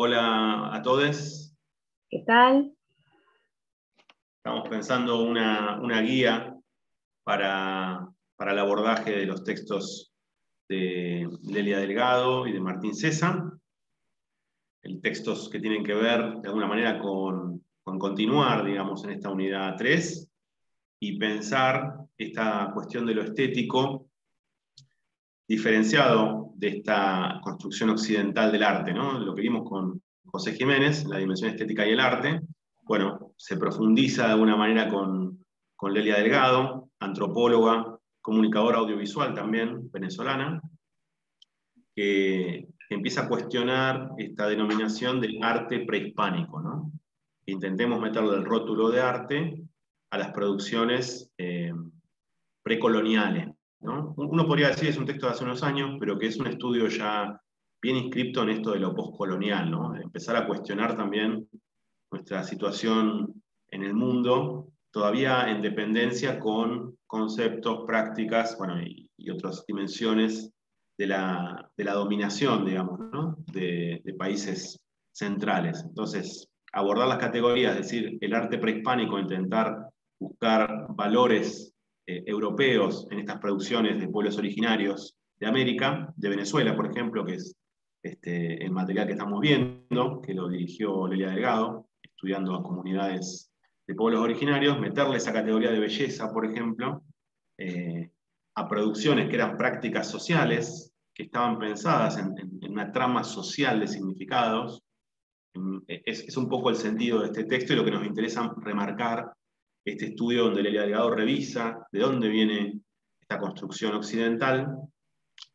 Hola a todos. ¿Qué tal? Estamos pensando una guía para el abordaje de los textos de Lelia Delgado y de Martín César. Textos que tienen que ver de alguna manera con continuar, digamos, en esta unidad 3 y pensar esta cuestión de lo estético diferenciado de esta construcción occidental del arte, ¿no? Lo que vimos con José Jiménez, la dimensión estética y el arte, bueno, se profundiza de alguna manera con Lelia Delgado, antropóloga, comunicadora audiovisual también, venezolana, que empieza a cuestionar esta denominación del arte prehispánico, ¿no? Intentemos meterle el rótulo de arte a las producciones precoloniales, ¿no? Uno podría decir que es un texto de hace unos años, pero que es un estudio ya bien inscripto en esto de lo postcolonial, ¿no? Empezar a cuestionar también nuestra situación en el mundo, todavía en dependencia con conceptos, prácticas, bueno, y otras dimensiones de la dominación, digamos, ¿no? de países centrales. Entonces, abordar las categorías, es decir, el arte prehispánico, intentar buscar valores europeos en estas producciones de pueblos originarios de América, de Venezuela, por ejemplo, que es el material que estamos viendo, que lo dirigió Lelia Delgado, estudiando a comunidades de pueblos originarios, meterle esa categoría de belleza, por ejemplo, a producciones que eran prácticas sociales, que estaban pensadas en una trama social de significados. Es un poco el sentido de este texto y lo que nos interesa remarcar este estudio donde Lelia Delgado revisa de dónde viene esta construcción occidental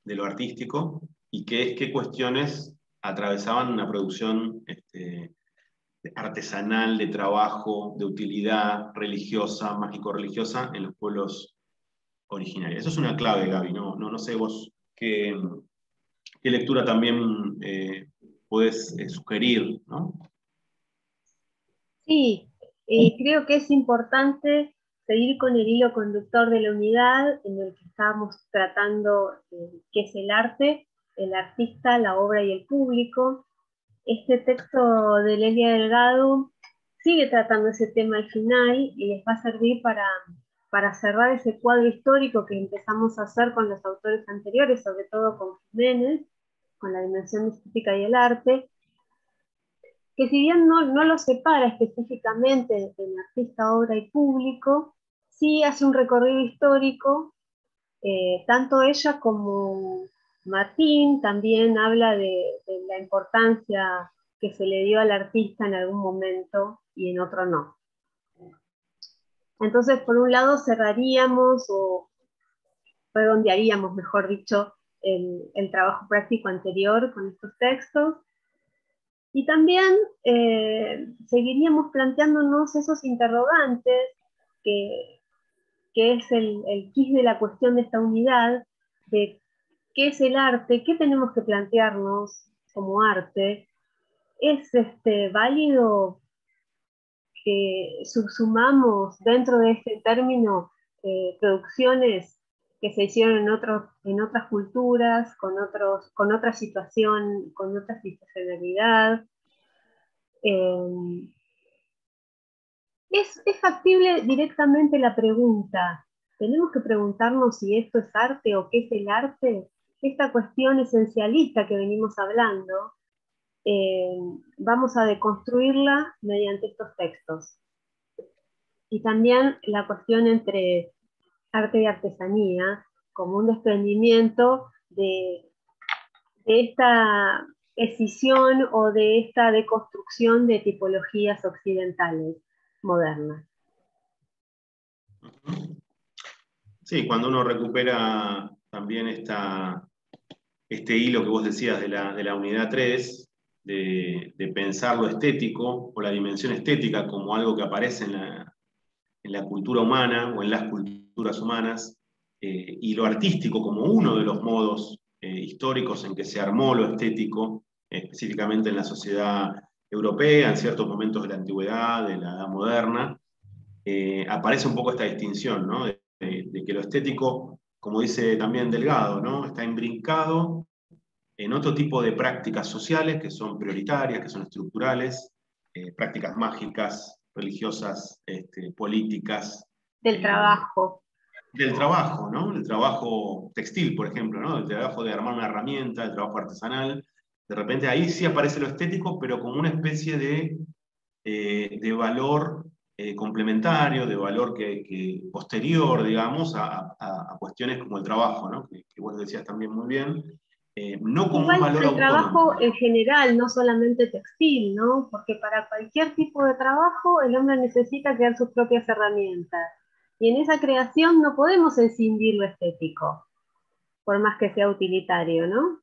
de lo artístico y qué cuestiones atravesaban una producción artesanal, de trabajo, de utilidad religiosa, mágico-religiosa en los pueblos originarios. Eso es una clave, Gaby, no sé vos qué lectura también podés sugerir, ¿no? Sí, creo que es importante seguir con el hilo conductor de la unidad en el que estamos tratando qué es el artista, la obra y el público. Este texto de Lelia Delgado sigue tratando ese tema al final y les va a servir para cerrar ese cuadro histórico que empezamos a hacer con los autores anteriores, sobre todo con Jiménez, con la dimensión estética y el arte, que si bien no lo separa específicamente en artista, obra y público, sí hace un recorrido histórico, tanto ella como Martín también habla de la importancia que se le dio al artista en algún momento y en otro no. Entonces, por un lado, cerraríamos o redondearíamos, mejor dicho, el trabajo práctico anterior con estos textos. Y también seguiríamos planteándonos esos interrogantes que, que es el quid de la cuestión de esta unidad, de qué es el arte, qué tenemos que plantearnos como arte. ¿Es válido que subsumamos dentro de este término producciones que se hicieron en otras culturas, con otra situación, con otra situacionalidad? Es factible directamente la pregunta. ¿Tenemos que preguntarnos si esto es arte o qué es el arte? Esta cuestión esencialista que venimos hablando, vamos a deconstruirla mediante estos textos. Y también la cuestión entre arte y artesanía como un desprendimiento de esta escisión o de esta deconstrucción de tipologías occidentales modernas. Sí, cuando uno recupera también este hilo que vos decías de la unidad 3, de pensar lo estético o la dimensión estética como algo que aparece en la cultura humana o en las culturas humanas, y lo artístico como uno de los modos históricos en que se armó lo estético, específicamente en la sociedad europea, en ciertos momentos de la antigüedad, de la edad moderna, aparece un poco esta distinción, ¿no? De que lo estético, como dice también Delgado, ¿no? Está imbrincado en otro tipo de prácticas sociales que son prioritarias, que son estructurales, prácticas mágicas, religiosas, políticas. Del trabajo. Del trabajo, ¿no? El trabajo textil, por ejemplo, ¿no? El trabajo de armar una herramienta, el trabajo artesanal. De repente ahí sí aparece lo estético, pero como una especie de valor complementario, de valor posterior, digamos, a cuestiones como el trabajo, ¿no? Que vos decías también muy bien, no como un Igual valor el trabajo autónomo. en general, no solamente textil, ¿no? Porque para cualquier tipo de trabajo el hombre necesita crear sus propias herramientas. Y en esa creación no podemos escindir lo estético, por más que sea utilitario, ¿no?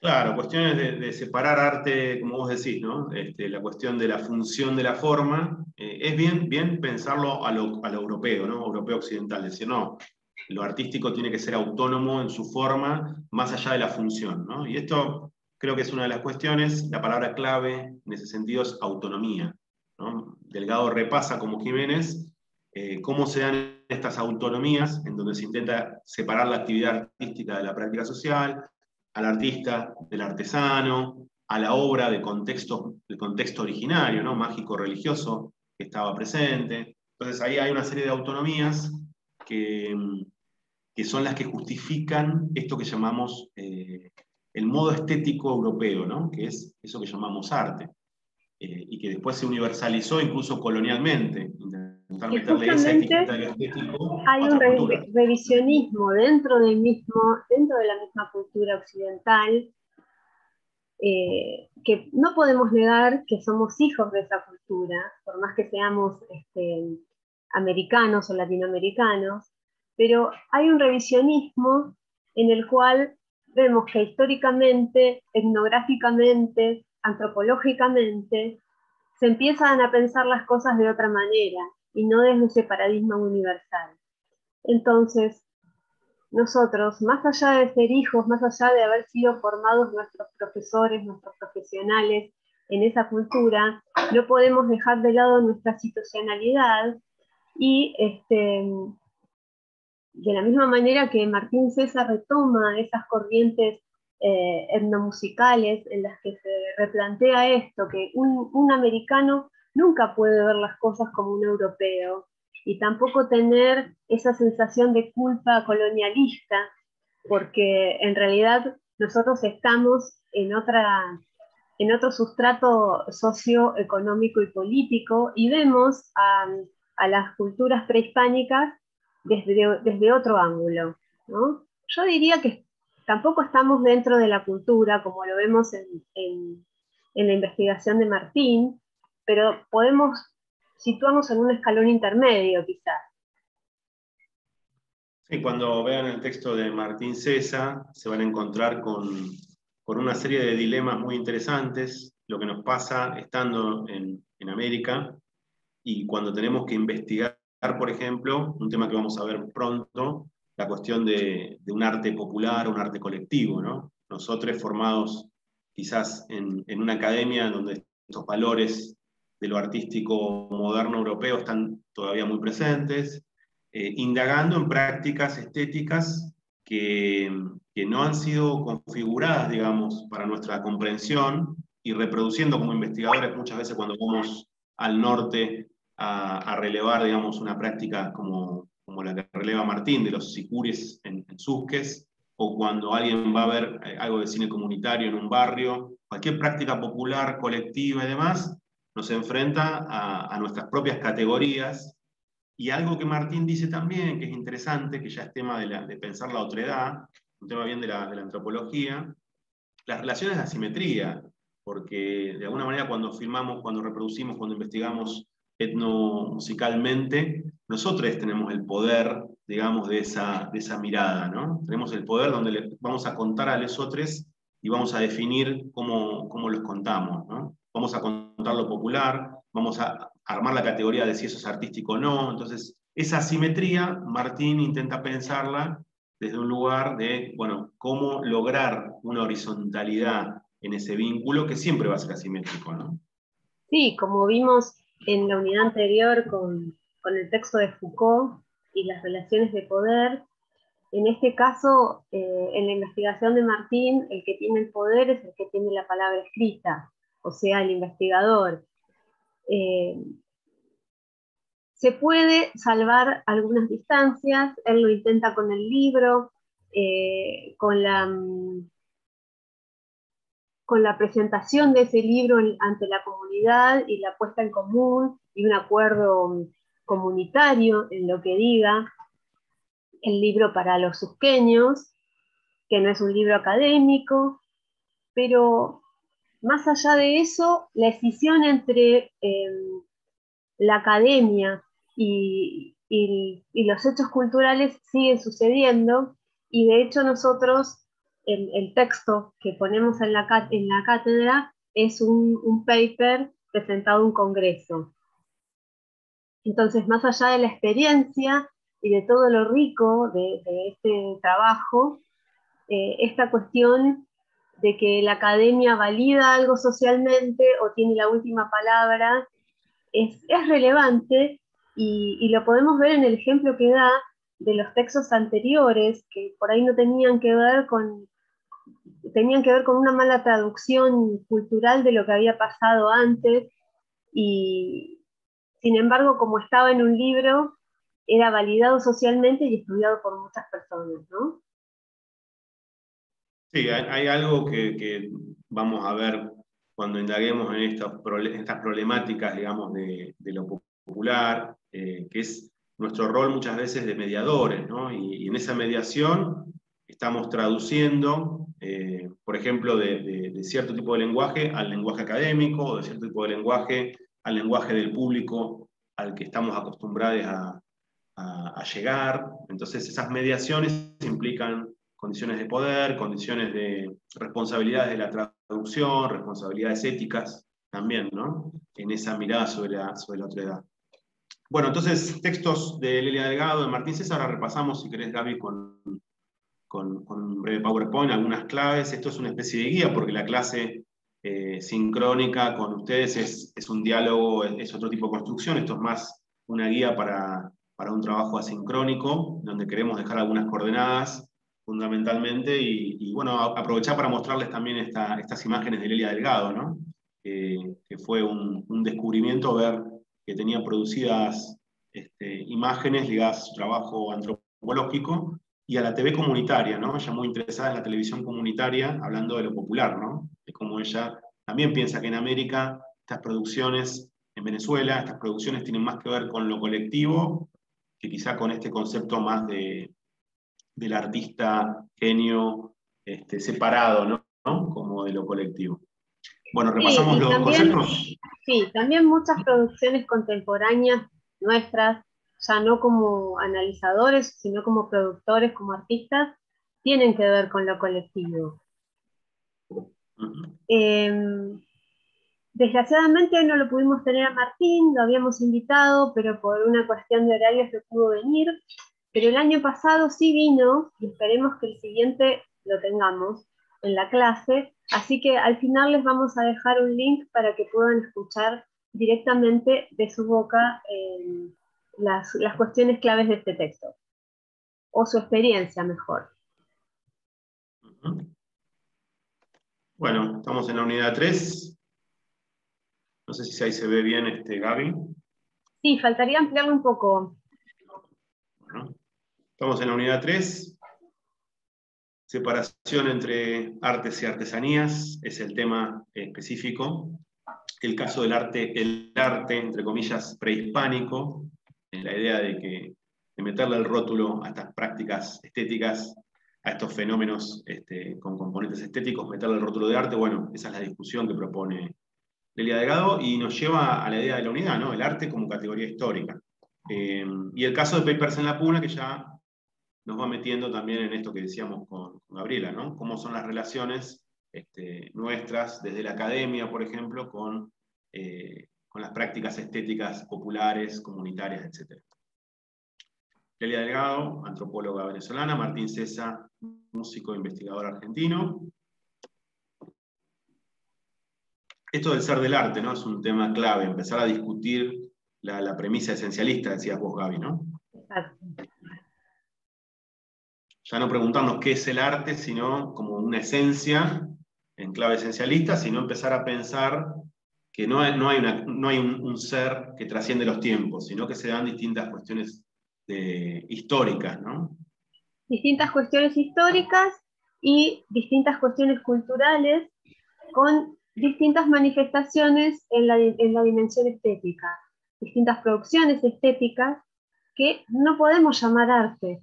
Claro, cuestiones de separar arte, como vos decís, ¿no? La cuestión de la función de la forma, es bien pensarlo a lo europeo, ¿no? Europeo occidental, decir, no, lo artístico tiene que ser autónomo en su forma, más allá de la función, ¿no? Y esto creo que es una de las cuestiones, la palabra clave en ese sentido es autonomía, ¿no? Delgado repasa como Jiménez cómo se dan estas autonomías en donde se intenta separar la actividad artística de la práctica social, al artista del artesano, a la obra del contexto originario, ¿no? Mágico religioso que estaba presente. Entonces ahí hay una serie de autonomías que, que son las que justifican esto que llamamos el modo estético europeo, ¿no? Que es eso que llamamos arte, y que después se universalizó incluso colonialmente, intentar Y meterle esa justamente etiqueta de lo estético a hay un otra cultura. revisionismo dentro de la misma cultura occidental, que no podemos negar que somos hijos de esa cultura, por más que seamos americanos o latinoamericanos, pero hay un revisionismo en el cual vemos que históricamente, etnográficamente, antropológicamente, se empiezan a pensar las cosas de otra manera y no desde ese paradigma universal. Entonces, nosotros, más allá de ser hijos, más allá de haber sido formados nuestros profesores, nuestros profesionales en esa cultura, no podemos dejar de lado nuestra situacionalidad y de la misma manera que Martín César retoma esas corrientes etnomusicales en las que se replantea esto, que un americano nunca puede ver las cosas como un europeo y tampoco tener esa sensación de culpa colonialista, porque en realidad nosotros estamos en otro sustrato socioeconómico y político y vemos a las culturas prehispánicas desde otro ángulo, ¿no? Yo diría que tampoco estamos dentro de la cultura, como lo vemos en la investigación de Martín, pero podemos situarnos en un escalón intermedio, quizás. Sí, cuando vean el texto de Martín César, se van a encontrar con una serie de dilemas muy interesantes, lo que nos pasa estando en América y cuando tenemos que investigar, por ejemplo, un tema que vamos a ver pronto, la cuestión de un arte popular, un arte colectivo, ¿no? Nosotros formados quizás en una academia donde estos valores de lo artístico moderno europeo están todavía muy presentes, indagando en prácticas estéticas que, que no han sido configuradas, digamos, para nuestra comprensión y reproduciendo como investigadores muchas veces cuando vamos al norte a relevar, digamos, una práctica como la que releva Martín, de los sicures en Susques, o cuando alguien va a ver algo de cine comunitario en un barrio, cualquier práctica popular, colectiva y demás, nos enfrenta a nuestras propias categorías. Y algo que Martín dice también, que es interesante, que ya es tema de pensar la otredad, un tema bien de la antropología, las relaciones de asimetría, porque de alguna manera cuando filmamos, cuando reproducimos, cuando investigamos etnomusicalmente, nosotros tenemos el poder, digamos, de esa mirada, ¿no? Tenemos el poder donde vamos a contar a los otros y vamos a definir cómo los contamos, ¿no? Vamos a contar lo popular, vamos a armar la categoría de si eso es artístico o no. Entonces, esa asimetría, Martín intenta pensarla desde un lugar de, bueno, cómo lograr una horizontalidad en ese vínculo que siempre va a ser asimétrico, ¿no? Sí, como vimos en la unidad anterior con el texto de Foucault y las relaciones de poder, En este caso, en la investigación de Martín, el que tiene el poder es el que tiene la palabra escrita, o sea, el investigador. Se puede salvar algunas distancias, él lo intenta con el libro, con la presentación de ese libro ante la comunidad y la puesta en común y un acuerdo comunitario en lo que diga el libro para los susqueños, que no es un libro académico, pero más allá de eso, la escisión entre la academia y los hechos culturales siguen sucediendo, y de hecho nosotros, el texto que ponemos en la cátedra es un paper presentado a un congreso. Entonces, más allá de la experiencia y de todo lo rico de este trabajo, esta cuestión de que la academia valida algo socialmente o tiene la última palabra es relevante, y lo podemos ver en el ejemplo que da de los textos anteriores, que por ahí no tenían que ver con una mala traducción cultural de lo que había pasado antes, y sin embargo, como estaba en un libro, era validado socialmente y estudiado por muchas personas, ¿no? Sí, hay algo que vamos a ver cuando indaguemos en estas problemáticas, digamos, de lo popular, que es nuestro rol muchas veces de mediadores, ¿no? Y en esa mediación estamos traduciendo, por ejemplo, de cierto tipo de lenguaje al lenguaje académico, o de cierto tipo de lenguaje al lenguaje del público al que estamos acostumbrados a llegar. Entonces, esas mediaciones implican condiciones de poder, condiciones de responsabilidades de la traducción, responsabilidades éticas también, ¿no? En esa mirada sobre la otredad. Bueno, entonces, textos de Lelia Delgado, de Martín César, ahora repasamos, si querés, Gaby, con un breve PowerPoint, algunas claves. Esto es una especie de guía, porque la clase sincrónica con ustedes es un diálogo, es otro tipo de construcción. Esto es más una guía para un trabajo asincrónico, donde queremos dejar algunas coordenadas fundamentalmente, y bueno, aprovechar para mostrarles también estas imágenes de Lelia Delgado, ¿no? Que fue un descubrimiento ver que tenía producidas imágenes ligadas a su trabajo antropológico y a la TV comunitaria, ¿no? Ella muy interesada en la televisión comunitaria, hablando de lo popular, ¿no? De cómo ella también piensa que en América estas producciones, en Venezuela, estas producciones tienen más que ver con lo colectivo que quizá con este concepto más del artista genio separado, ¿no? Como de lo colectivo. Bueno, Sí, repasamos y los también, conceptos. sí, también muchas producciones contemporáneas nuestras, ya no como analizadores, sino como productores, como artistas, tienen que ver con lo colectivo. Eh, Desgraciadamente no lo pudimos tener a Martín, lo habíamos invitado, pero por una cuestión de horarios no pudo venir. Pero el año pasado sí vino, y esperemos que el siguiente lo tengamos en la clase. Así que al final les vamos a dejar un link para que puedan escuchar directamente de su boca las cuestiones claves de este texto, o su experiencia mejor. Bueno, estamos en la unidad 3. No sé si ahí se ve bien, Gaby. Sí, faltaría ampliarlo un poco. Bueno, estamos en la unidad 3. Separación entre artes y artesanías es el tema específico. El caso del arte, entre comillas, prehispánico, en la idea de meterle el rótulo a estas prácticas estéticas, a estos fenómenos con componentes estéticos, meterle el rótulo de arte. Bueno, esa es la discusión que propone Lelia Delgado, y nos lleva a la idea de la unidad, ¿no? El arte como categoría histórica. Y el caso de Papers en la Puna, que ya nos va metiendo también en esto que decíamos con Gabriela, ¿no? Cómo son las relaciones nuestras desde la academia, por ejemplo, con las prácticas estéticas populares, comunitarias, etc. Lelia Delgado, antropóloga venezolana; Martín César, músico e investigador argentino. Esto del ser del arte, ¿no? Es un tema clave, empezar a discutir la premisa esencialista, decías vos, Gaby, ¿no? Exacto. ya no preguntarnos qué es el arte, sino como una esencia, en clave esencialista, sino empezar a pensar que no hay un ser que trasciende los tiempos, sino que se dan distintas cuestiones históricas, ¿no? Distintas cuestiones históricas y distintas cuestiones culturales con distintas manifestaciones en la dimensión estética, distintas producciones estéticas que no podemos llamar arte.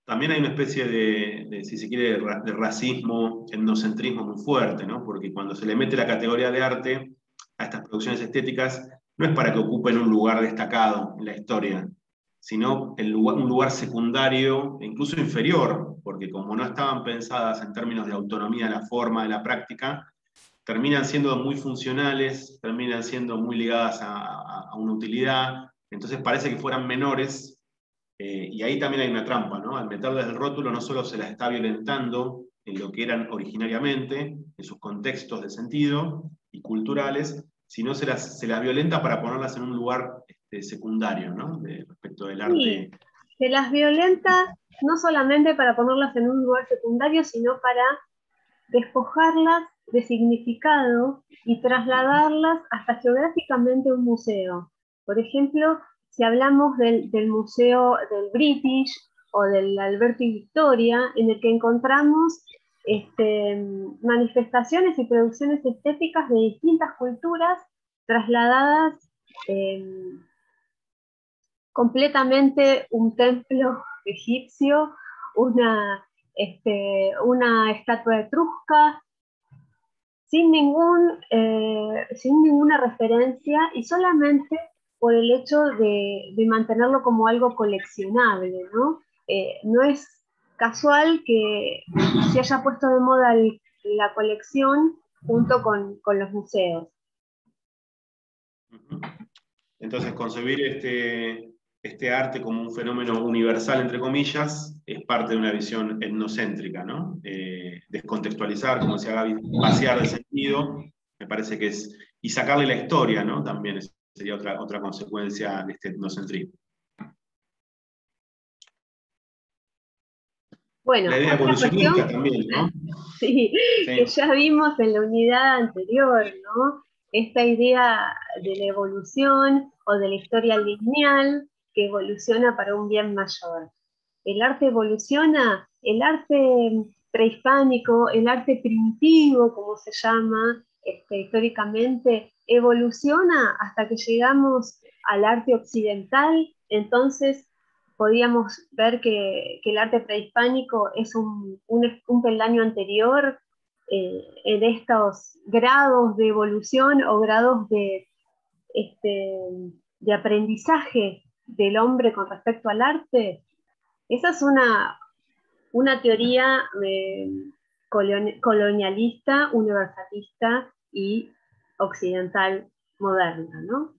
También hay una especie si se quiere, de racismo, etnocentrismo muy fuerte, ¿no? Porque cuando se le mete la categoría de arte a estas producciones estéticas, no es para que ocupen un lugar destacado en la historia, sino un lugar secundario e incluso inferior, porque como no estaban pensadas en términos de autonomía de la forma, de la práctica, terminan siendo muy funcionales, terminan siendo muy ligadas a una utilidad, entonces parece que fueran menores. Y ahí también hay una trampa, ¿no? Al meterles el rótulo no solo se las está violentando en lo que eran originariamente, en sus contextos de sentido y culturales, sino se las violenta para ponerlas en un lugar secundario, ¿no? Respecto del Sí, arte. se las violenta no solamente para ponerlas en un lugar secundario, sino para despojarlas de significado y trasladarlas hasta geográficamente a un museo. Por ejemplo, si hablamos del museo del British o del Alberto y Victoria, en el que encontramos manifestaciones y producciones estéticas de distintas culturas trasladadas completamente un templo egipcio, una, una estatua etrusca, sin ninguna referencia y solamente por el hecho de mantenerlo como algo coleccionable, ¿no? No es casual que se haya puesto de moda la colección junto con los museos. Entonces, concebir este arte como un fenómeno universal, entre comillas, es parte de una visión etnocéntrica, ¿no? Descontextualizar, como decía Gaby, vaciar de sentido, me parece que es, y sacarle la historia, ¿no? También sería otra consecuencia de este etnocentrismo. Bueno, La idea otra evolucionista cuestión, también, ¿no? sí, que Sí. ya vimos en la unidad anterior, ¿no? Esta idea de la evolución o de la historia lineal que evoluciona para un bien mayor. El arte evoluciona, el arte prehispánico, el arte primitivo, como se llama históricamente, evoluciona hasta que llegamos al arte occidental. Entonces podíamos ver que el arte prehispánico es un peldaño anterior en estos grados de evolución o grados este, de aprendizaje del hombre con respecto al arte. Esa es una teoría colonialista, universalista y occidental moderna, ¿no?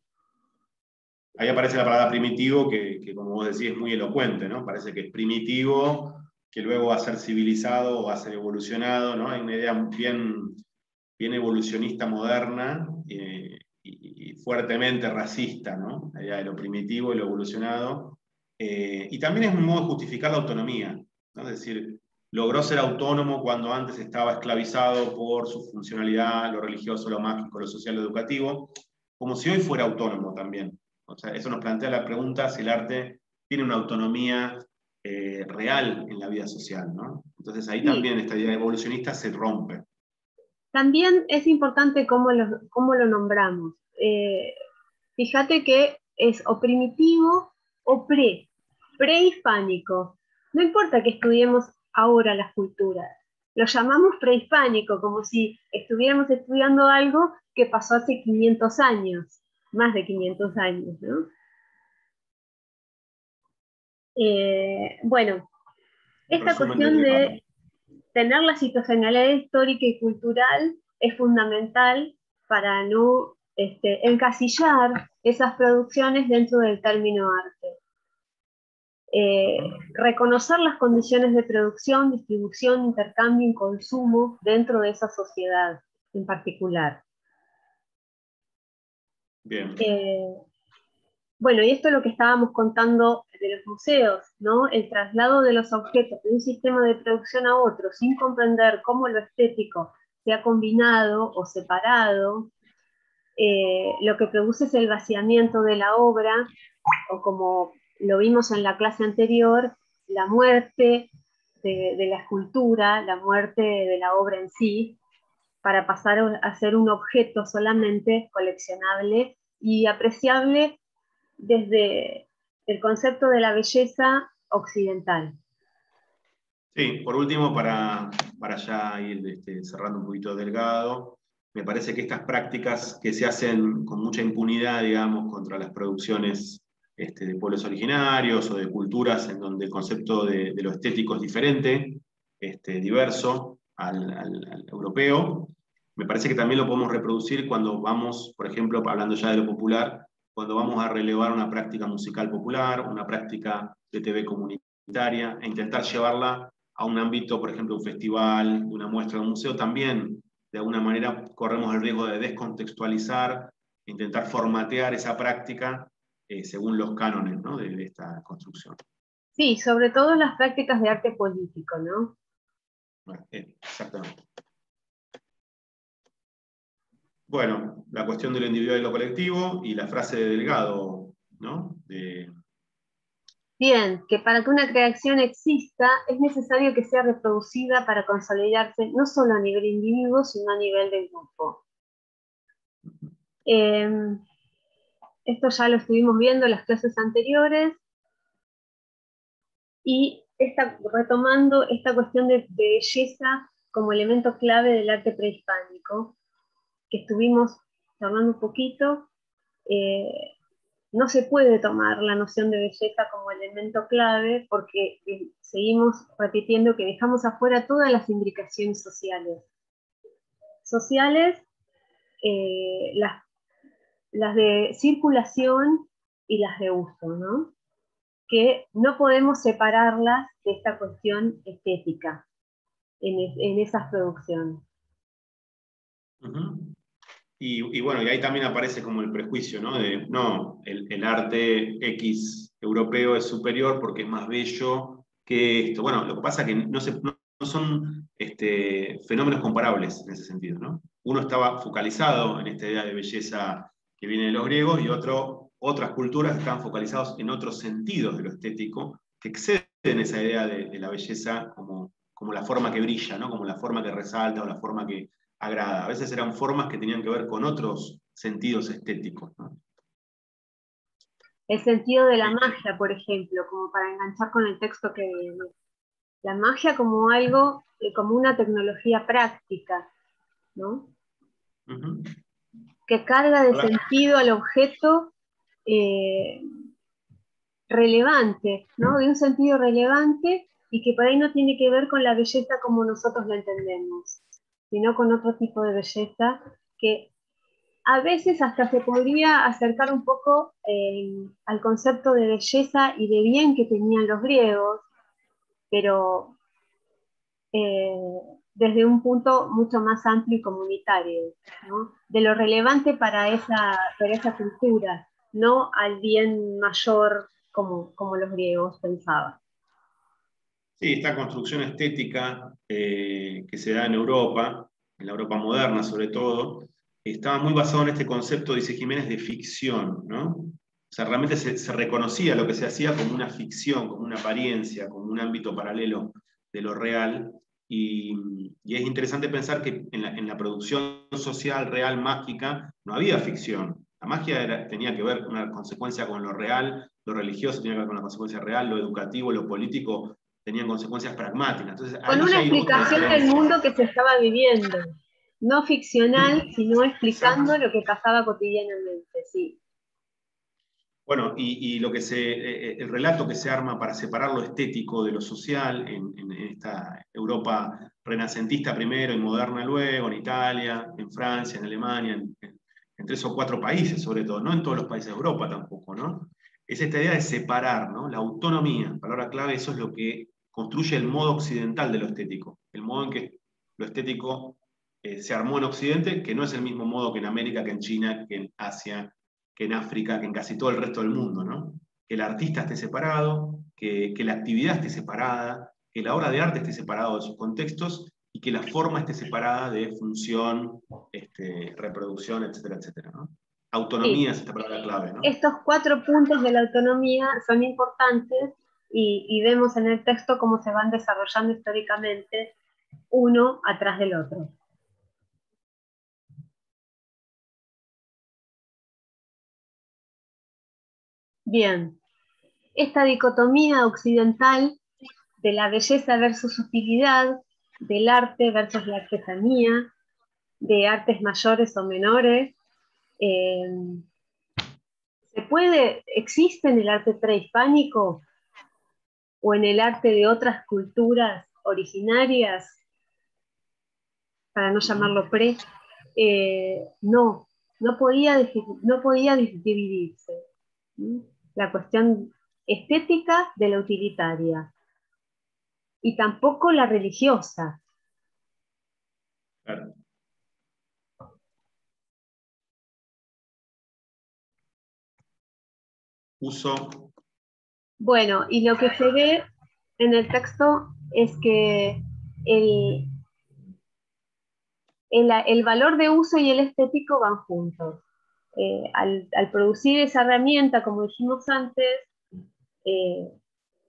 Ahí aparece la palabra primitivo, que como vos decís es muy elocuente, ¿no? Parece que es primitivo, que luego va a ser civilizado o va a ser evolucionado, ¿no? Hay una idea bien evolucionista moderna y fuertemente racista, ¿no? La idea de lo primitivo y lo evolucionado. Y también es un modo de justificar la autonomía, ¿no? Es decir, logró ser autónomo cuando antes estaba esclavizado por su funcionalidad, lo religioso, lo mágico, lo social, lo educativo, como si hoy fuera autónomo también. O sea, eso nos plantea la pregunta si el arte tiene una autonomía real en la vida social, ¿no? Entonces ahí Sí, también esta idea evolucionista se rompe. también es importante cómo lo nombramos. Fíjate que es o primitivo o prehispánico. No importa que estudiemos ahora las culturas, lo llamamos prehispánico, como si estuviéramos estudiando algo que pasó hace 500 años, más de 500 años, ¿no? Bueno, Un esta resumen del cuestión debate. de tener la situacionalidad histórica y cultural es fundamental para no encasillar esas producciones dentro del término arte. Reconocer las condiciones de producción, distribución, intercambio y consumo dentro de esa sociedad en particular. Bien. Bueno, y esto es lo que estábamos contando de los museos, ¿no? El traslado de los objetos de un sistema de producción a otro, sin comprender cómo lo estético se ha combinado o separado, lo que produce es el vaciamiento de la obra, o como lo vimos en la clase anterior, la muerte de la escultura, la muerte de la obra en sí, para pasar a ser un objeto solamente coleccionable y apreciable desde el concepto de la belleza occidental. Sí, por último, para ya ir cerrando un poquito delgado, me parece que estas prácticas que se hacen con mucha impunidad, digamos, contra las producciones de pueblos originarios o de culturas en donde el concepto de lo estético es diferente, diverso al europeo, me parece que también lo podemos reproducir cuando vamos, por ejemplo, hablando ya de lo popular, cuando vamos a relevar una práctica musical popular, una práctica de TV comunitaria, e intentar llevarla a un ámbito, por ejemplo, un festival, una muestra de un museo, también de alguna manera corremos el riesgo de descontextualizar, intentar formatear esa práctica según los cánones, ¿no? de esta construcción. Sí, sobre todo las prácticas de arte político, ¿no? Bueno, exactamente. Bueno, la cuestión de lo individual y lo colectivo y la frase de Delgado, ¿no? Bien, que para que una creación exista es necesario que sea reproducida para consolidarse no solo a nivel individuo, sino a nivel del grupo. Esto ya lo estuvimos viendo en las clases anteriores y retomando esta cuestión de belleza como elemento clave del arte prehispánico, que estuvimos hablando un poquito, no se puede tomar la noción de belleza como elemento clave porque seguimos repitiendo que dejamos afuera todas las implicaciones sociales. Sociales, las de circulación y las de uso, ¿no? Que no podemos separarlas de esta cuestión estética en esas producciones. Uh-huh. Y bueno, y ahí también aparece como el prejuicio, ¿no? De, no, el arte X europeo es superior porque es más bello que esto. Bueno, lo que pasa es que no son fenómenos comparables en ese sentido, ¿no? Uno estaba focalizado en esta idea de belleza que viene de los griegos y otras culturas están focalizados en otros sentidos de lo estético que exceden esa idea de la belleza como la forma que brilla, ¿no? Como la forma que resalta o la forma que agrada. A veces eran formas que tenían que ver con otros sentidos estéticos, ¿no? El sentido de la magia, por ejemplo, como para enganchar con el texto que viene. La magia como algo, como una tecnología práctica, ¿no? Uh-huh. Que carga de Hola. sentido al objeto relevante, ¿no? De un sentido relevante y que por ahí no tiene que ver con la belleza como nosotros la entendemos, sino con otro tipo de belleza que a veces hasta se podría acercar un poco al concepto de belleza y de bien que tenían los griegos, pero desde un punto mucho más amplio y comunitario, ¿no? De lo relevante para esa cultura, no al bien mayor como los griegos pensaban. Sí, esta construcción estética que se da en Europa, en la Europa moderna sobre todo, estaba muy basado en este concepto, dice Jiménez, de ficción, ¿no? O sea, realmente se reconocía lo que se hacía como una ficción, como una apariencia, como un ámbito paralelo de lo real. Y es interesante pensar que en la producción social real mágica no había ficción. La magia tenía que ver con una consecuencia con lo real, lo religioso tenía que ver con una consecuencia real, lo educativo, lo político tenían consecuencias pragmáticas. Entonces Con ahí ya una hay otra explicación del diferencia. mundo que se estaba viviendo, no ficcional, Sí, sino explicando exacto. lo que pasaba cotidianamente, sí. Bueno, y lo que el relato que se arma para separar lo estético de lo social en esta Europa renacentista primero y moderna luego, en Italia, en Francia, en Alemania, en 3 o 4 países sobre todo, no en todos los países de Europa tampoco, ¿no? Es esta idea de separar, ¿no? La autonomía, palabra clave, eso es lo que construye el modo occidental de lo estético, el modo en que lo estético se armó en Occidente, que no es el mismo modo que en América, que en China, que en Asia, que en África, que en casi todo el resto del mundo, ¿no? Que el artista esté separado, que la actividad esté separada, que la obra de arte esté separada de sus contextos y que la forma esté separada de función, reproducción, etcétera, etcétera, ¿no? Sí. Autonomía es esta palabra clave, ¿no? Estos 4 puntos de la autonomía son importantes y vemos en el texto cómo se van desarrollando históricamente uno atrás del otro. Bien, esta dicotomía occidental de la belleza versus sutilidad, del arte versus la artesanía, de artes mayores o menores, existe en el arte prehispánico o en el arte de otras culturas originarias, para no llamarlo pre, no podía dividirse. La cuestión estética de la utilitaria, y tampoco la religiosa. Claro. Uso. Bueno, y lo que se ve en el texto es que el valor de uso y el estético van juntos. Al producir esa herramienta, como dijimos antes,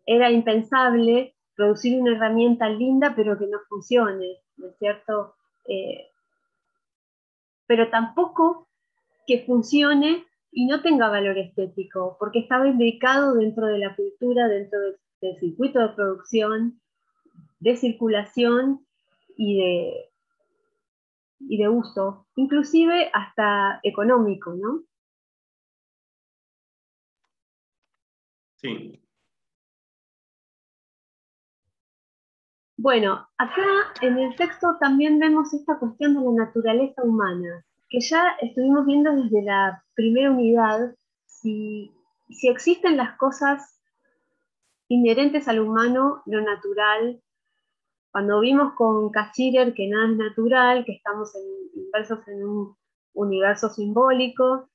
era impensable producir una herramienta linda pero que no funcione, ¿no es cierto? Pero tampoco que funcione y no tenga valor estético, porque estaba indicado dentro de la cultura, dentro del circuito de producción, de circulación y de uso, inclusive hasta económico, ¿no? Sí. Bueno, acá en el texto también vemos esta cuestión de la naturaleza humana, que ya estuvimos viendo desde la primera unidad, si existen las cosas inherentes al humano, lo natural. Cuando vimos con Cassirer que nada es natural, que estamos inmersos en un universo simbólico,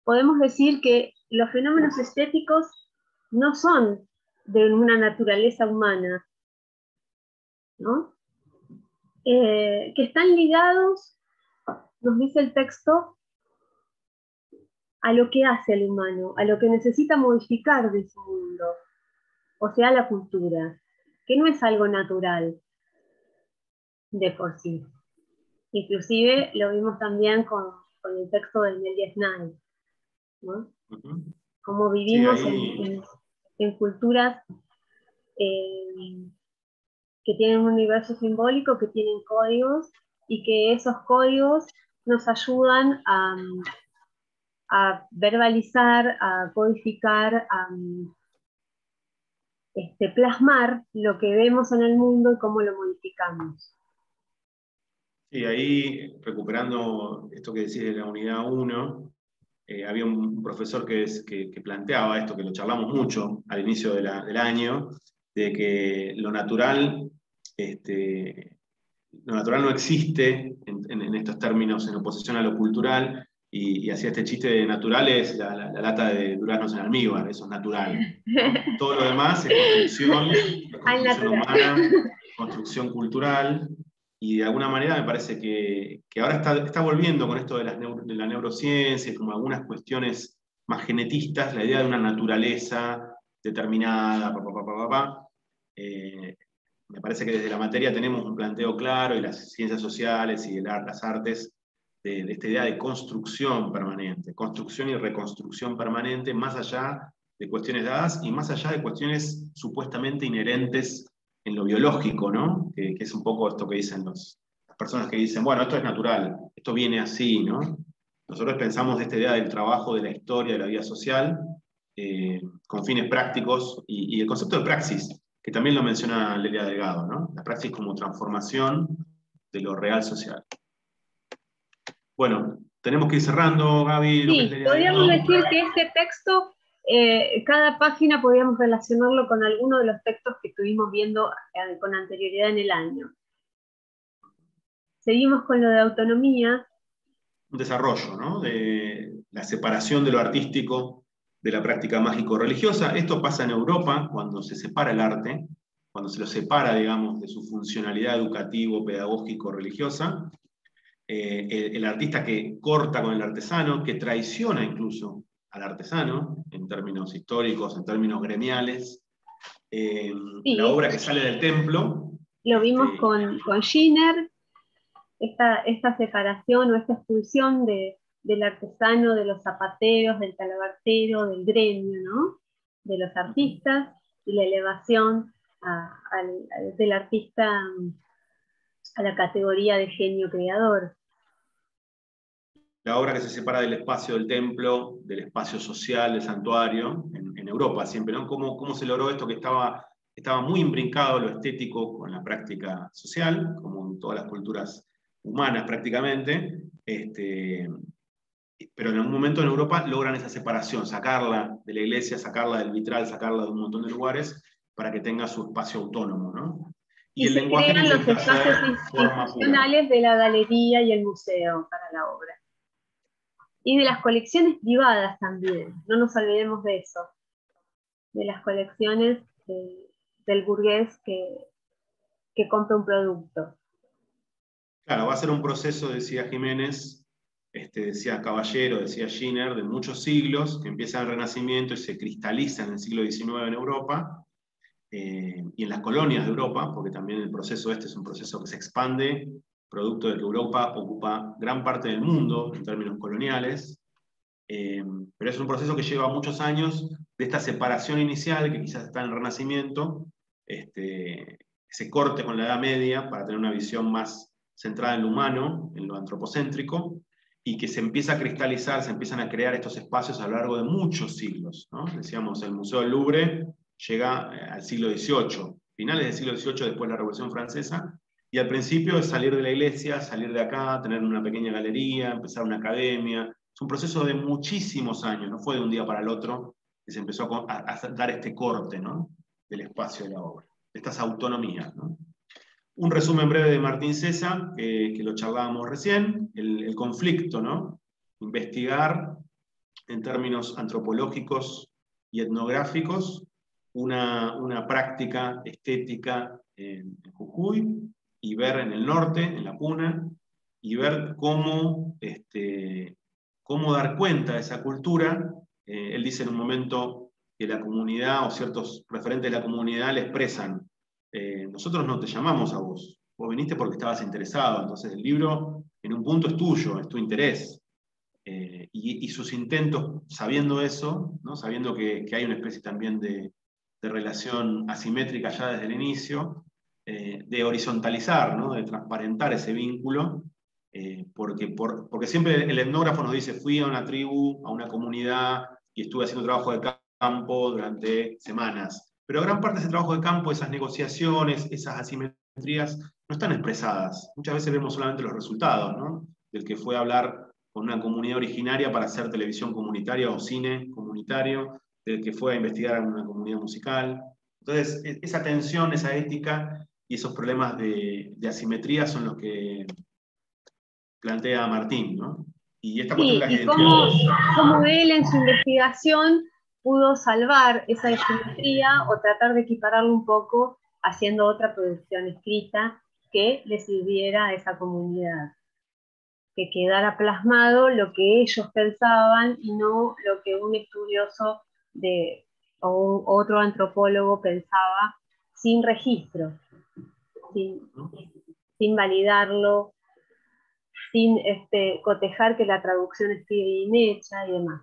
podemos decir que los fenómenos estéticos no son de una naturaleza humana, ¿no? Que están ligados, nos dice el texto, a lo que hace el humano, a lo que necesita modificar de su mundo, o sea, la cultura, que no es algo natural de por sí. Inclusive lo vimos también con el texto del Méliès Nye, ¿no? Cómo Sí, vivimos en culturas que tienen un universo simbólico, que tienen códigos, y que esos códigos nos ayudan a verbalizar, a codificar, a plasmar lo que vemos en el mundo y cómo lo modificamos. Sí, ahí recuperando esto que decís de la unidad 1, había un profesor que planteaba esto, que lo charlamos mucho al inicio del año, de que lo natural no existe en estos términos en oposición a lo cultural, y hacía este chiste de natural es la lata de duraznos en almíbar, eso es natural, ¿no? Todo lo demás es construcción humana, construcción cultural, y de alguna manera me parece que ahora está volviendo con esto de la neurociencia, como algunas cuestiones más genetistas, la idea de una naturaleza determinada, me parece que desde la materia tenemos un planteo claro, y las ciencias sociales y las artes, de esta idea de construcción permanente, construcción y reconstrucción permanente, más allá de cuestiones dadas y más allá de cuestiones supuestamente inherentes en lo biológico, ¿no? Que es un poco esto que dicen las personas que dicen, bueno, esto es natural, esto viene así, ¿no? Nosotros pensamos de esta idea del trabajo, de la historia, de la vida social, con fines prácticos, y el concepto de praxis, que también lo menciona Lelia Delgado, ¿no? La praxis como transformación de lo real social. Bueno, tenemos que ir cerrando, Gaby, lo que es Sí, Lelia podríamos Delgado. decir que este texto, cada página podríamos relacionarlo con alguno de los textos que estuvimos viendo con anterioridad en el año. Seguimos con lo de autonomía. desarrollo, ¿no? De la separación de lo artístico de la práctica mágico-religiosa. Esto pasa en Europa cuando se separa el arte, cuando se lo separa, digamos, de su funcionalidad educativo, pedagógico, religiosa. El artista que corta con el artesano, que traiciona incluso al artesano, en términos históricos, en términos gremiales. La Sí, obra que sale del templo. lo vimos con Giner, esta separación o esta expulsión del artesano, de los zapateros, del talabartero, del gremio, ¿no? De los artistas, y la elevación del artista a la categoría de genio creador. La obra que se separa del espacio del templo, del espacio social, del santuario, en Europa siempre, ¿no? ¿Cómo se logró esto que estaba muy imbrincado lo estético con la práctica social, como en todas las culturas humanas prácticamente, pero en algún momento en Europa logran esa separación, sacarla de la iglesia, sacarla del vitral, sacarla de un montón de lugares, para que tenga su espacio autónomo, ¿no? Y el se lenguaje crean los intenta espacios ser forma pura. institucionales de la galería y el museo para la obra. Y de las colecciones privadas también, no nos olvidemos de eso, de las colecciones del burgués que compra un producto. Claro, va a ser un proceso, decía Jiménez, decía Caballero, decía Giner, de muchos siglos, que empieza en el Renacimiento y se cristaliza en el siglo XIX en Europa, y en las colonias de Europa, porque también el proceso es un proceso que se expande, producto de que Europa ocupa gran parte del mundo en términos coloniales, pero es un proceso que lleva muchos años de esta separación inicial, que quizás está en el Renacimiento, que se corte con la Edad Media para tener una visión más centrada en lo humano, en lo antropocéntrico, y que se empieza a cristalizar, se empiezan a crear estos espacios a lo largo de muchos siglos, ¿no? Decíamos, el Museo del Louvre llega al siglo XVIII, finales del siglo XVIII, después de la Revolución Francesa, y al principio es salir de la iglesia, salir de acá, tener una pequeña galería, empezar una academia. Es un proceso de muchísimos años, no fue de un día para el otro que se empezó a dar este corte, ¿no? Del espacio de la obra, de estas autonomías, ¿no? Un resumen breve de Martín Sessa, que lo charlábamos recién, el conflicto, ¿no? Investigar en términos antropológicos y etnográficos una práctica estética en Jujuy, y ver en el norte, en la Puna, y ver cómo dar cuenta de esa cultura. Él dice en un momento que la comunidad o ciertos referentes de la comunidad le expresan: nosotros no te llamamos a vos, vos viniste porque estabas interesado, entonces el libro en un punto es tuyo, es tu interés. Y sus intentos, sabiendo eso, ¿no? Sabiendo que hay una especie también de relación asimétrica ya desde el inicio, de horizontalizar, ¿no? De transparentar ese vínculo, porque siempre el etnógrafo nos dice: fui a una tribu, a una comunidad, y estuve haciendo trabajo de campo durante semanas. Pero gran parte de ese trabajo de campo, esas negociaciones, esas asimetrías, no están expresadas. Muchas veces vemos solamente los resultados, ¿no? Del que fue a hablar con una comunidad originaria para hacer televisión comunitaria o cine comunitario, del que fue a investigar en una comunidad musical. Entonces, esa tensión, esa ética y esos problemas de asimetría son los que plantea Martín, ¿no? Y esta cuestión Sí, de las y identidades. cómo él en su investigación pudo salvar esa asimetría o tratar de equipararlo un poco haciendo otra producción escrita que le sirviera a esa comunidad, que quedara plasmado lo que ellos pensaban y no lo que un estudioso o otro antropólogo pensaba sin registro, sin, sin validarlo, sin cotejar que la traducción esté bien hecha y demás.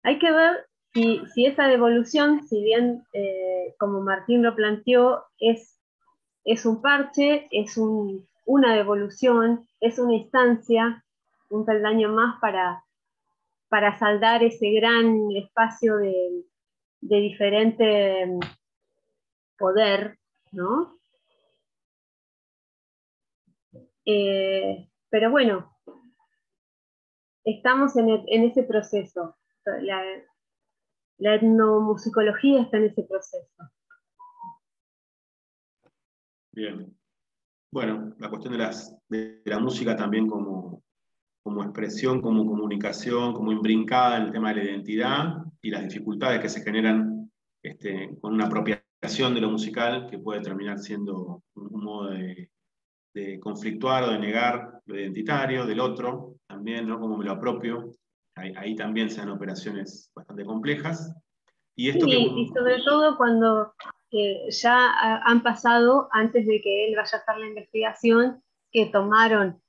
Hay que ver si esa devolución, si bien como Martín lo planteó, es un parche, es una devolución, es una instancia, un peldaño más para saldar ese gran espacio de diferente poder, ¿no? Pero bueno, estamos en ese proceso. La etnomusicología está en ese proceso. Bien. Bueno, la cuestión de la música también como como expresión, como comunicación, como imbrincada en el tema de la identidad y las dificultades que se generan con una apropiación de lo musical que puede terminar siendo un modo de conflictuar o de negar lo identitario del otro, también, ¿no? Como me lo apropio. Ahí también se dan operaciones bastante complejas. Y esto que... Sí, y sobre todo cuando ya han pasado, antes de que él vaya a hacer la investigación, que tomaron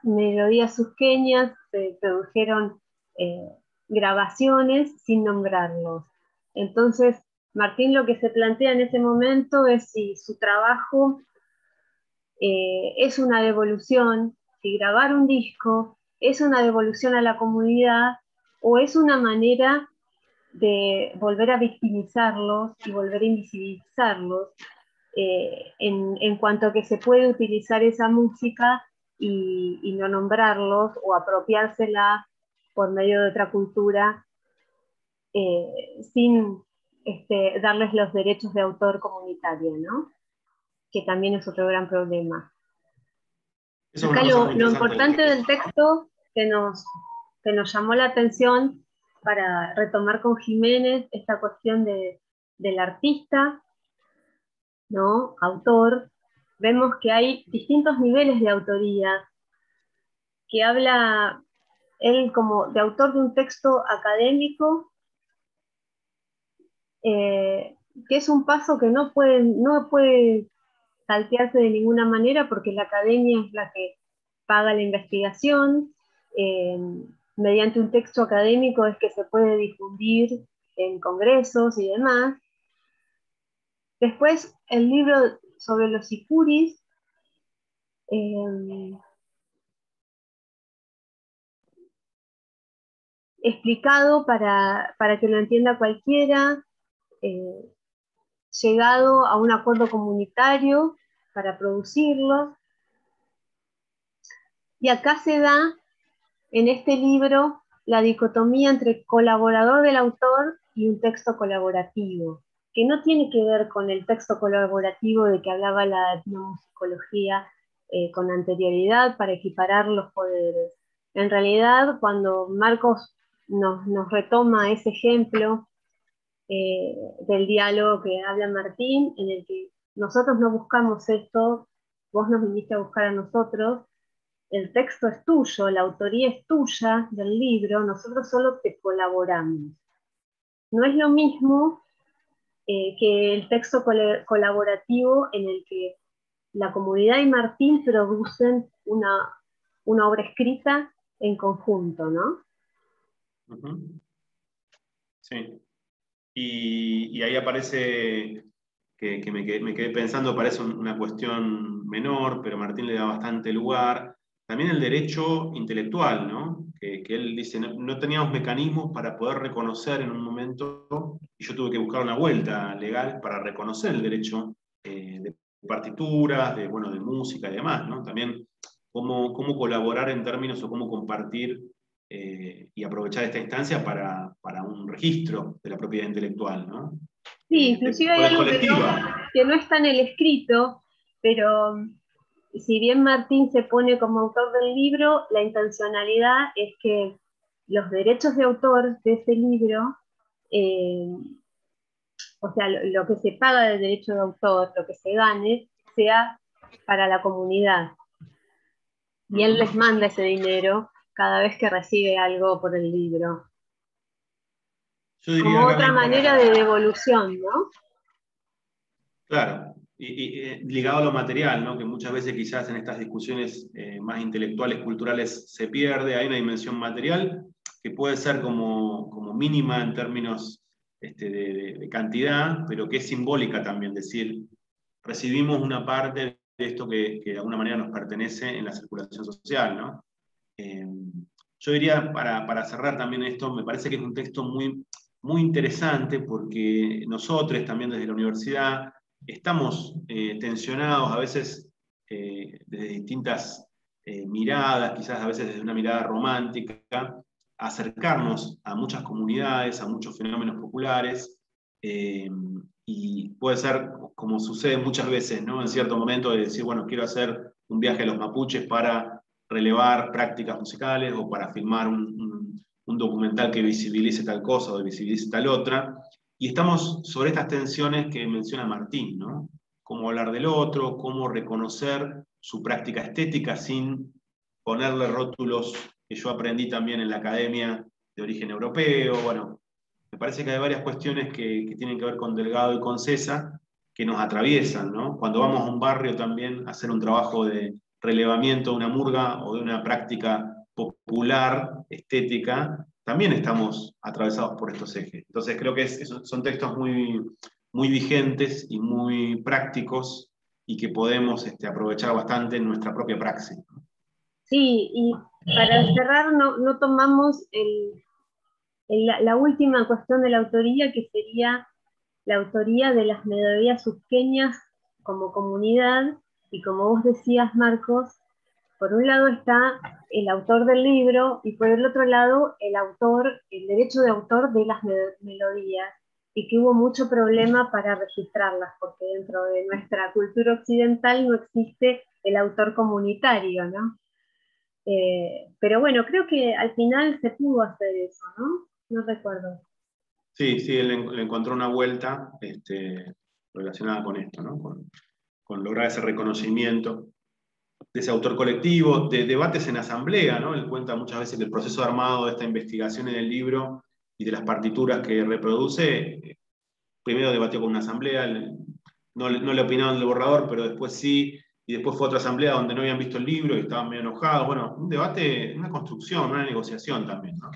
melodías susqueñas, se produjeron eh, grabaciones sin nombrarlos. Entonces, Martín lo que se plantea en ese momento es si su trabajo es una devolución, si grabar un disco es una devolución a la comunidad o es una manera de volver a victimizarlos y volver a invisibilizarlos, en cuanto a que se puede utilizar esa música y no nombrarlos o apropiársela por medio de otra cultura sin darles los derechos de autor comunitario, ¿no? Que también es otro gran problema. Eso es Acá una cosa muy lo interesante. importante del texto que nos llamó la atención para retomar con Jiménez esta cuestión del artista, ¿no? Autor, vemos que hay distintos niveles de autoría, que habla él como de autor de un texto académico, que es un paso que no puede saltearse de ninguna manera porque la academia es la que paga la investigación, eh, mediante un texto académico es que se puede difundir en congresos y demás. Después, el libro sobre los sicuris, eh, explicado para que lo entienda cualquiera, eh, llegado a un acuerdo comunitario para producirlo. Y acá se da, en este libro, la dicotomía entre colaborador del autor y un texto colaborativo, que no tiene que ver con el texto colaborativo de que hablaba la etnomusicología con anterioridad para equiparar los poderes. En realidad, cuando Marcos nos retoma ese ejemplo del diálogo que habla Martín, en el que nosotros no buscamos esto, vos nos viniste a buscar a nosotros, el texto es tuyo, la autoría es tuya del libro, nosotros solo te colaboramos. No es lo mismo que el texto colaborativo en el que la comunidad y Martín producen una obra escrita en conjunto, ¿no? Uh-huh. Sí. Y ahí aparece, que me quedé pensando, parece una cuestión menor, pero Martín le da bastante lugar. También el derecho intelectual, ¿no? Que él dice, no teníamos mecanismos para poder reconocer en un momento, y yo tuve que buscar una vuelta legal para reconocer el derecho de partituras, bueno, de música y demás, ¿no? También cómo colaborar en términos o cómo compartir y aprovechar esta instancia para un registro de la propiedad intelectual, ¿no? Sí, inclusive hay algo Colectiva. que no está en el escrito, pero si bien Martín se pone como autor del libro, la intencionalidad es que los derechos de autor de ese libro, eh, o sea, lo que se paga de derecho de autor, lo que se gane, sea para la comunidad. Y él les manda ese dinero cada vez que recibe algo por el libro. Yo diría Como acá otra bien, manera de devolución, ¿no? claro, y ligado a lo material, ¿no? Que muchas veces quizás en estas discusiones más intelectuales, culturales, se pierde, hay una dimensión material que puede ser como mínima en términos de cantidad, pero que es simbólica también, es decir, recibimos una parte de esto que de alguna manera nos pertenece en la circulación social, ¿no? Yo diría, para cerrar también esto, me parece que es un texto muy interesante porque nosotros también desde la universidad estamos tensionados a veces desde distintas miradas, quizás a veces desde una mirada romántica, a acercarnos a muchas comunidades, a muchos fenómenos populares, y puede ser, como sucede muchas veces, ¿no? En cierto momento de decir, bueno, quiero hacer un viaje a los mapuches para relevar prácticas musicales o para filmar un documental que visibilice tal cosa o visibilice tal otra. Y estamos sobre estas tensiones que menciona Martín, ¿no? Cómo hablar del otro, cómo reconocer su práctica estética sin ponerle rótulos que yo aprendí también en la academia de origen europeo. Bueno, me parece que hay varias cuestiones que tienen que ver con Delgado y con César que nos atraviesan, ¿no? Cuando vamos a un barrio también a hacer un trabajo de relevamiento de una murga o de una práctica popular, estética, también estamos atravesados por estos ejes. Entonces creo que son textos muy vigentes y muy prácticos y que podemos aprovechar bastante en nuestra propia praxis. Sí, y para cerrar no tomamos la última cuestión de la autoría, que sería la autoría de las melodías susqueñas como comunidad, y como vos decías, Marcos, por un lado está el autor del libro y por el otro lado el derecho de autor de las melodías, y que hubo mucho problema para registrarlas, porque dentro de nuestra cultura occidental no existe el autor comunitario, ¿no? Pero bueno, creo que al final se pudo hacer eso, ¿no? No recuerdo. Sí, sí, él le encontró una vuelta relacionada con esto, ¿no? Con lograr ese reconocimiento de ese autor colectivo, de debates en asamblea, ¿no? Él cuenta muchas veces que el proceso armado de esta investigación en el libro y de las partituras que reproduce, primero debatió con una asamblea, no le opinaban del borrador, pero después sí, y después fue a otra asamblea donde no habían visto el libro y estaban medio enojados. Bueno, un debate, una construcción, una negociación también, ¿no?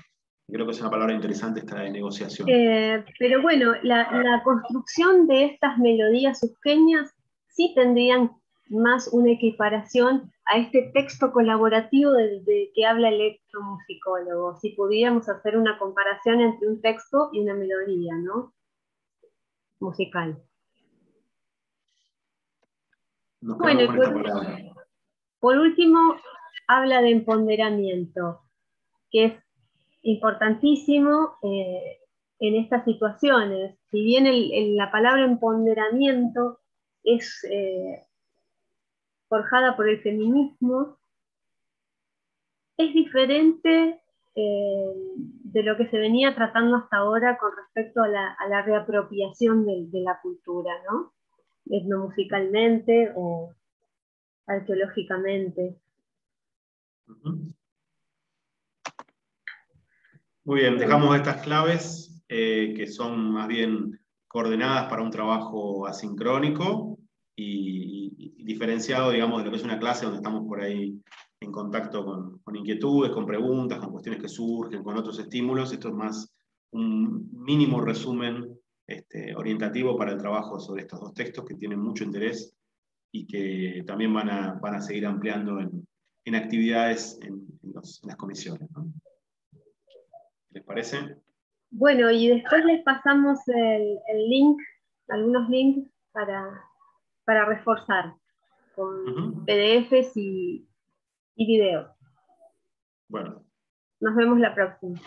Creo que es una palabra interesante esta de negociación. Pero bueno, la construcción de estas melodías susqueñas sí tendrían más una equiparación a este texto colaborativo del que habla el electromusicólogo, si pudiéramos hacer una comparación entre un texto y una melodía, ¿no? Musical. Nos Bueno, quedamos y con esta palabra. por último, habla de empoderamiento, que es importantísimo en estas situaciones. Si bien la palabra empoderamiento es forjada por el feminismo, es diferente de lo que se venía tratando hasta ahora con respecto a la reapropiación de la cultura, ¿no? Etnomusicalmente o arqueológicamente. Muy bien, dejamos estas claves que son más bien coordenadas para un trabajo asincrónico y diferenciado, digamos, de lo que es una clase donde estamos por ahí en contacto con inquietudes, con preguntas, con cuestiones que surgen, con otros estímulos. Esto es más un mínimo resumen orientativo para el trabajo sobre estos dos textos que tienen mucho interés y que también van a seguir ampliando en actividades en las comisiones, ¿no? ¿Les parece? Bueno, y después les pasamos el link, algunos links para reforzar con PDFs y videos. Bueno. Nos vemos la próxima.